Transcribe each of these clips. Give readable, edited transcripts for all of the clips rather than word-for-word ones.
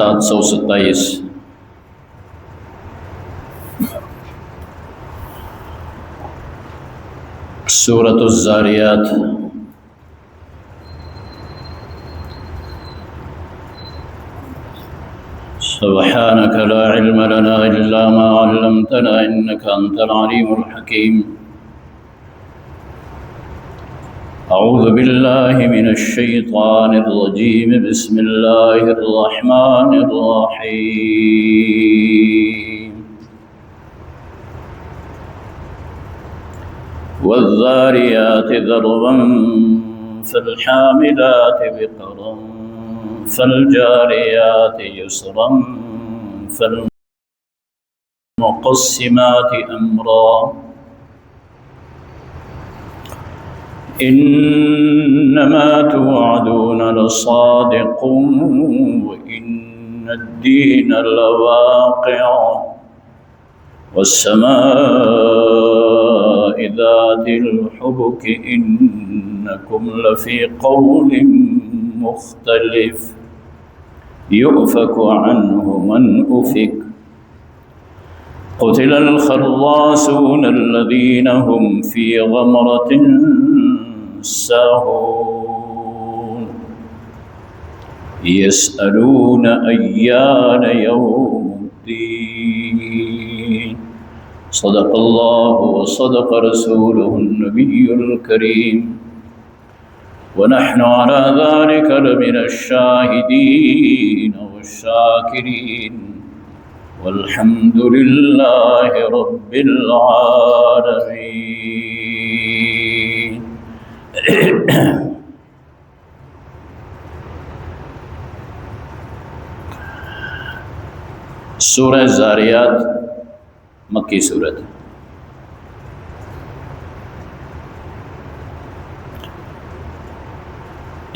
727 سورۃ الذاریات۔ سبحانك لا علم لنا إلا ما علمتنا إنك أنت العليم الحكيم۔ أعوذ بالله من الشيطان الرجيم، بسم الله الرحمن الرحيم۔ والذاريات ذروا فالحاملات وقرا فالجاريات يسرا فالمقسمات أمرا إنما توعدون لصادق وإن الدين لواقع والسماء ذات الحبك إنكم لفي قول مختلف يؤفك عنه من أفك قتل الخراصون الذين هم في غمرة ساهون يسألون أيان يوم الدين۔ صدق الله وصدق رسوله النبي الكريم، ونحن على ذلك لمن الشاهدين والشاكرين، والحمد لله رب العالمين۔ سورہ ذاریات مکی سورت۔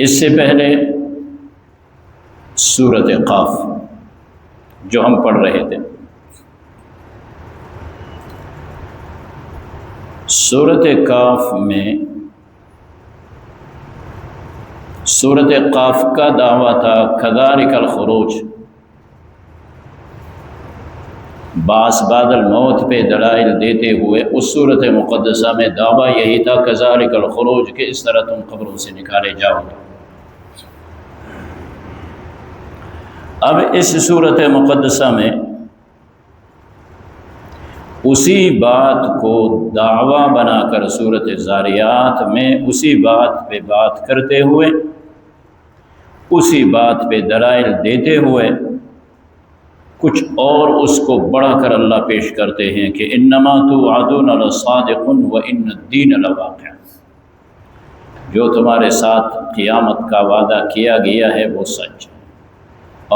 اس سے پہلے سورۃ قاف جو ہم پڑھ رہے تھے، سورۃ قاف میں سورۃ قاف کا دعویٰ تھا کذالک الخروج، بعث بعد الموت پہ دلائل دیتے ہوئے اس صورت مقدسہ میں دعویٰ یہی تھا کذالک الخروج، کہ اس طرح تم قبروں سے نکالے جاؤ گے۔ اب اس صورت مقدسہ میں اسی بات کو دعویٰ بنا کر سورۃ ذاریات میں اسی بات پہ بات کرتے ہوئے، اسی بات پہ دلائل دیتے ہوئے کچھ اور اس کو بڑھا کر اللہ پیش کرتے ہیں کہ انما توعدون لصادق وان الدین لواقع، جو تمہارے ساتھ قیامت کا وعدہ کیا گیا ہے وہ سچ ہے،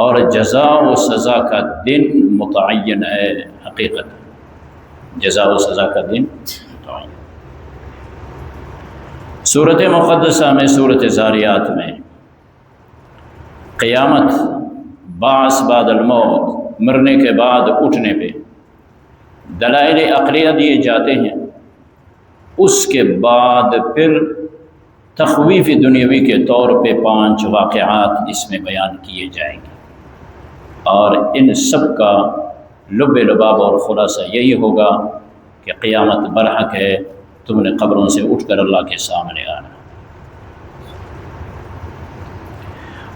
اور جزا و سزا کا دن متعین ہے، حقیقت جزا و سزا کا دن متعین۔ سورۃ مقدسہ میں سورۃ ذاریات میں قیامت، بعث بعد الموت، مرنے کے بعد اٹھنے پہ دلائل عقلیہ دیے جاتے ہیں، اس کے بعد پھر تخویف دنیاوی کے طور پہ 5 واقعات اس میں بیان کیے جائیں گے، اور ان سب کا لب لباب اور خلاصہ یہی ہوگا کہ قیامت برحق ہے، تم نے قبروں سے اٹھ کر اللہ کے سامنے آنا۔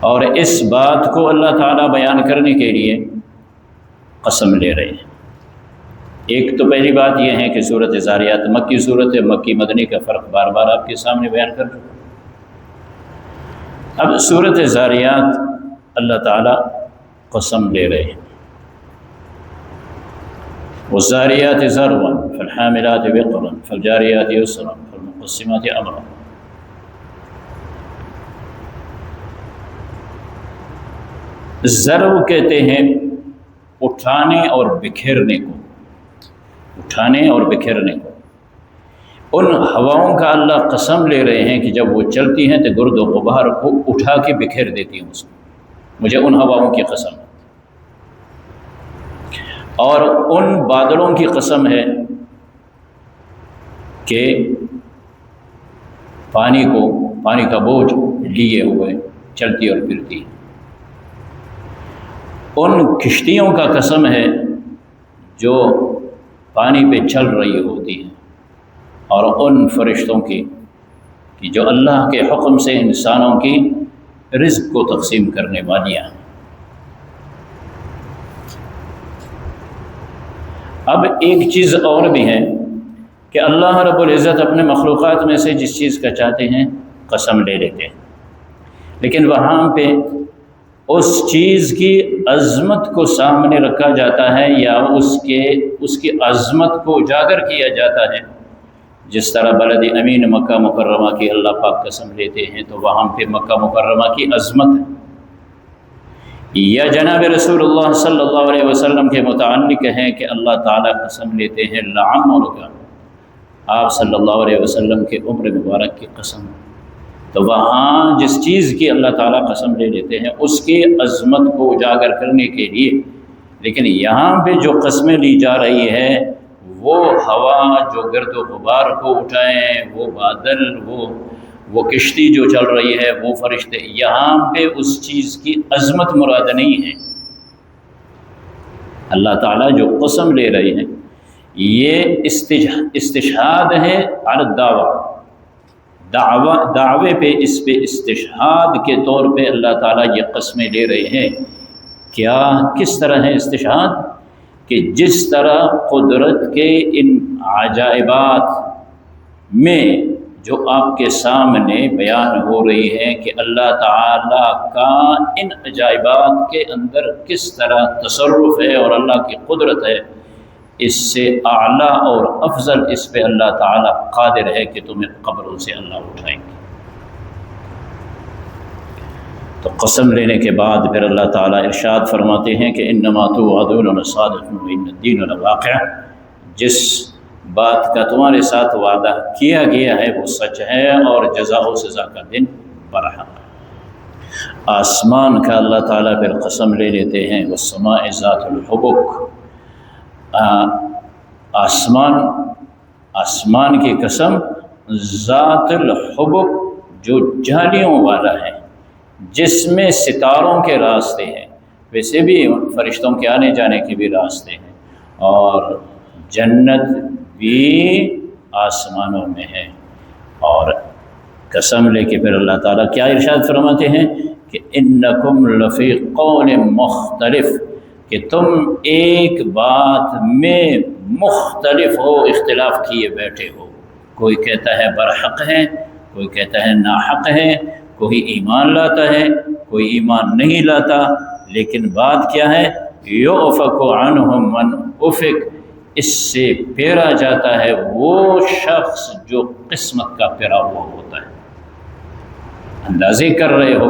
اور اس بات کو اللہ تعالیٰ بیان کرنے کے لیے قسم لے رہے ہیں۔ ایک تو پہلی بات یہ ہے کہ سورۃ ذاریات مکی صورت ہے، مکی مدنی کا فرق بار بار آپ کے سامنے بیان کر رہا ہوں۔ اب سورۃ ذاریات اللہ تعالیٰ قسم لے رہے ہیں، والذاریات ذروا فالحاملات وقرا فالجاریات یسرا فالمقسمات امرا۔ ذرو کہتے ہیں اٹھانے اور بکھیرنے کو، اٹھانے اور بکھیرنے کو۔ ان ہواؤں کا اللہ قسم لے رہے ہیں کہ جب وہ چلتی ہیں تو گرد و غبار کو اٹھا کے بکھیر دیتی ہیں، اس کو مجھے ان ہواؤں کی قسم ہے، اور ان بادلوں کی قسم ہے کہ پانی کا بوجھ لیے ہوئے چلتی اور پھرتی۔ ان کشتیوں کا قسم ہے جو پانی پہ چل رہی ہوتی ہیں، اور ان فرشتوں کی کہ جو اللہ کے حکم سے انسانوں کی رزق کو تقسیم کرنے والیاں ہیں۔ اب ایک چیز اور بھی ہے کہ اللہ رب العزت اپنے مخلوقات میں سے جس چیز کا چاہتے ہیں قسم لے لیتے ہیں، لیکن وہاں پہ اس چیز کی عظمت کو سامنے رکھا جاتا ہے یا اس کی عظمت کو اجاگر کیا جاتا ہے۔ جس طرح بلد امین مکہ مکرمہ کی اللہ پاک قسم لیتے ہیں تو وہاں پہ مکہ مکرمہ کی عظمت ہے، یا جناب رسول اللہ صلی اللہ علیہ وسلم کے متعلق ہے کہ اللہ تعالیٰ قسم لیتے ہیں لعمرک، آپ صلی اللہ علیہ وسلم کے عمر مبارک کی قسم، تو وہاں جس چیز کی اللہ تعالیٰ قسم لے لیتے ہیں اس کی عظمت کو اجاگر کرنے کے لیے، لیکن یہاں پہ جو قسمیں لی جا رہی ہے وہ ہوا جو گرد و غبار کو اٹھائیں، وہ بادل، وہ کشتی جو چل رہی ہے، وہ فرشتے، یہاں پہ اس چیز کی عظمت مراد نہیں ہے۔ اللہ تعالیٰ جو قسم لے رہے ہیں یہ استشہاد ہے علی دعوے پہ، اس پہ استشہاد کے طور پہ اللہ تعالیٰ یہ قسمیں لے رہے ہیں۔ کیا کس طرح ہے استشہاد؟ کہ جس طرح قدرت کے ان عجائبات میں جو آپ کے سامنے بیان ہو رہی ہے کہ اللہ تعالیٰ کا ان عجائبات کے اندر کس طرح تصرف ہے اور اللہ کی قدرت ہے، اس سے اعلیٰ اور افضل اس پہ اللہ تعالیٰ قادر ہے کہ تمہیں قبروں سے اللہ اٹھائیں گے۔ تو قسم لینے کے بعد پھر اللہ تعالیٰ ارشاد فرماتے ہیں کہ انما توعدون لصادق وان الدین لواقع، جس بات کا تمہارے ساتھ وعدہ کیا گیا ہے وہ سچ ہے اور جزا و سزا کا دن برحق ہے۔ آسمان کا اللہ تعالیٰ پھر قسم لے لیتے ہیں والسماء ذات الحبک، آسمان کی قسم ذات الحبک جو جھالیوں والا ہے، جس میں ستاروں کے راستے ہیں، ویسے بھی فرشتوں کے آنے جانے کے بھی راستے ہیں، اور جنت بھی آسمانوں میں ہے۔ اور قسم لے کے پھر اللہ تعالیٰ کیا ارشاد فرماتے ہیں کہ انکم لفی قول مختلف، کہ تم ایک بات میں مختلف ہو، اختلاف کیے بیٹھے ہو، کوئی کہتا ہے برحق ہے، کوئی کہتا ہے ناحق ہے، کوئی ایمان لاتا ہے، کوئی ایمان نہیں لاتا، لیکن بات کیا ہے؟ یؤفک عنہ من افک، اس سے پھیرا جاتا ہے وہ شخص جو قسمت کا پھیرا ہوا ہوتا ہے۔ اندازے کر رہے ہو،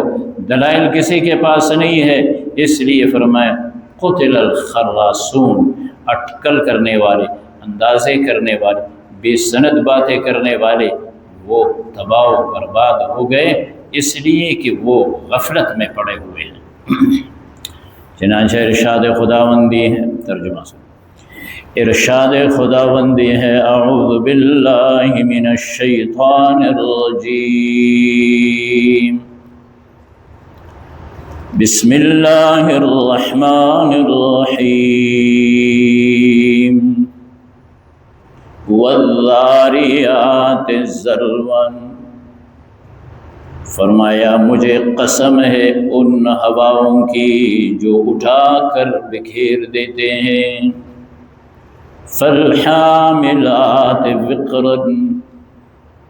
دلائل کسی کے پاس نہیں ہے، اس لیے فرمایا قتل الخراصون، اٹکل کرنے والے، اندازے کرنے والے، بے سند باتیں کرنے والے وہ تباہ و برباد ہو گئے، اس لیے کہ وہ غفلت میں پڑے ہوئے ہیں۔ چنانچہ ارشاد خداوندی ہے، ترجمہ سے ارشاد خداوندی ہے اعوذ باللہ من الشیطان الرجیم، بسم اللہ الرحمن الرحیم، والذاریات ذروا، فرمایا مجھے قسم ہے ان ہواؤں کی جو اٹھا کر بکھیر دیتے ہیں، فالحاملات وقرا،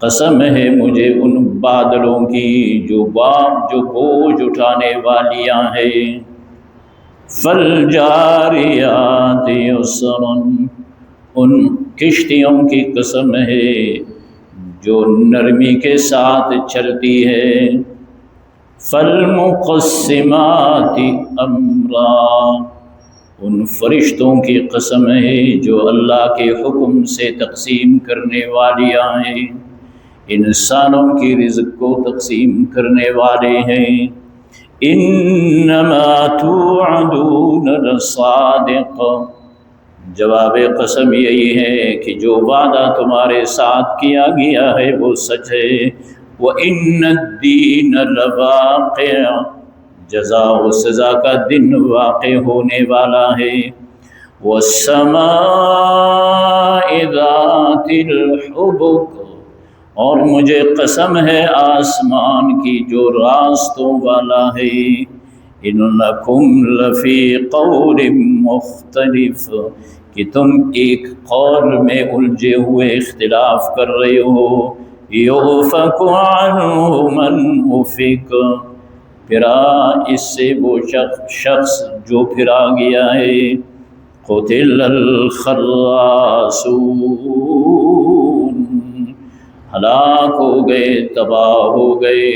قسم ہے مجھے ان بادلوں کی جو بوجھ اٹھانے والیاں ہیں، فالجاریات یسرا، ان کشتیوں کی قسم ہے جو نرمی کے ساتھ چلتی ہے، فالمقسمات امرا، ان فرشتوں کی قسم ہے جو اللہ کے حکم سے تقسیم کرنے والیاں ہیں، انسانوں کی رزق کو تقسیم کرنے والے ہیں۔ انما توعدون لصادق، جواب قسم یہی ہے کہ جو وعدہ تمہارے ساتھ کیا گیا ہے وہ سچ ہے۔ وَإِنَّ الدِّينَ لَوَاقِعٌ، جزا و سزا کا دن واقع ہونے والا ہے۔ وَالسَّمَاءِ ذَاتِ الْحُبُكِ، اور مجھے قسم ہے آسمان کی جو راستوں والا ہے۔ اِنَّكُمْ لَفِي قَوْلٍ مُخْتَلِفٍ، کہ تم ایک قول میں الجھے ہوئے اختلاف کر رہے ہو۔ يُؤْفَكُ عَنْهُ مَنْ أُفِكَ، پھرا اس سے وہ شخص جو پھرا گیا ہے۔ قُتِلَ الْخَرَّاسُونَ، ہلاک ہو گئے، تباہ ہو گئے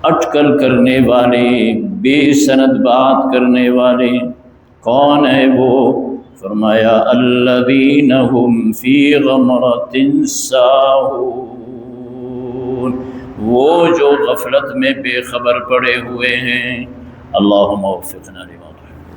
اٹکل کرنے والے، بے سند بات کرنے والے۔ کون ہے وہ؟ فرمایا الذین هم فی غمرۃ ساہون، وہ جو غفلت میں بے خبر پڑے ہوئے ہیں۔ اللہم وفقنا لما تحب